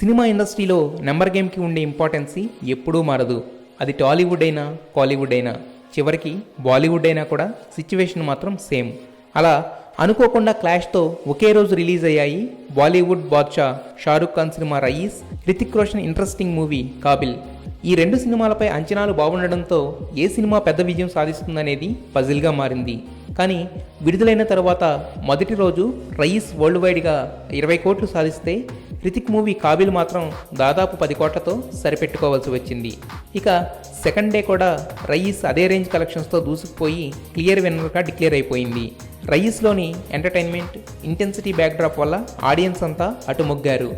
Cinema ఇండస్ట్రీలో number గేమ్కి ఉండే ఇంపార్టెన్సీ ఎప్పుడూ మారదు. అది టాలీవుడ్ అయినా కాలీవుడ్ అయినా, చివరికి బాలీవుడ్ అయినా కూడా సిచ్యువేషన్ మాత్రం సేమ్. అలా అనుకోకుండా క్లాష్తో ఒకే రోజు రిలీజ్ అయ్యాయి బాలీవుడ్ బాద్షా షారుఖ్ ఖాన్ సినిమా రయీస్, హృతిక్ రోషన్ ఇంట్రెస్టింగ్ మూవీ కాబిల్. ఈ రెండు సినిమాలపై అంచనాలు బాగుండడంతో ఏ సినిమా పెద్ద విజయం సాధిస్తుందనేది పజిల్గా మారింది. కానీ విడుదలైన తర్వాత మొదటి రోజు రయీస్ వరల్డ్ వైడ్గా 20 కోట్లు సాధిస్తే హృతిక్ మూవీ కాబిల్ మాత్రం దాదాపు 10 కోట్లతో సరిపెట్టుకోవాల్సి వచ్చింది. ఇక సెకండ్ డే కూడా రయీస్ అదే రేంజ్ కలెక్షన్స్తో దూసుకుపోయి క్లియర్ విన్నర్గా డిక్లేర్ అయిపోయింది. రయీస్లోని ఎంటర్టైన్మెంట్, ఇంటెన్సిటీ బ్యాక్డ్రాప్ వల్ల ఆడియన్స్ అంతా అటు మొగ్గారు.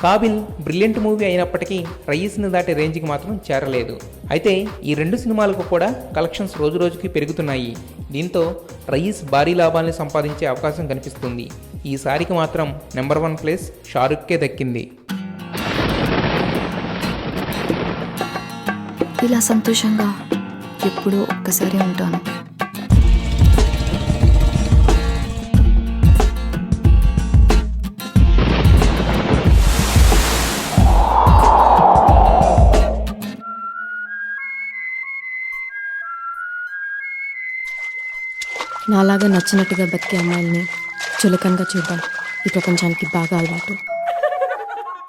కాబిల్ బ్రిలియంట్ మూవీ అయినప్పటికీ రయీస్ని దాటే రేంజ్కి మాత్రం చేరలేదు. అయితే ఈ రెండు సినిమాలకు కూడా కలెక్షన్స్ రోజురోజుకి పెరుగుతున్నాయి. దీంతో రయీస్ భారీ లాభాల్ని సంపాదించే అవకాశం కనిపిస్తుంది. ఈసారికి మాత్రం నెంబర్ 1 ప్లేస్ షారుఖ్కే దక్కింది. ఇలా సంతోషంగా ఎప్పుడూ ఒక్కసారి ఉంటాను. నాలాగా నచ్చినట్టుగా బతికే అమ్మాయిల్ని చులకనగా చూద్దాం ఈ ప్రపంచానికి బాగా అలవాటు.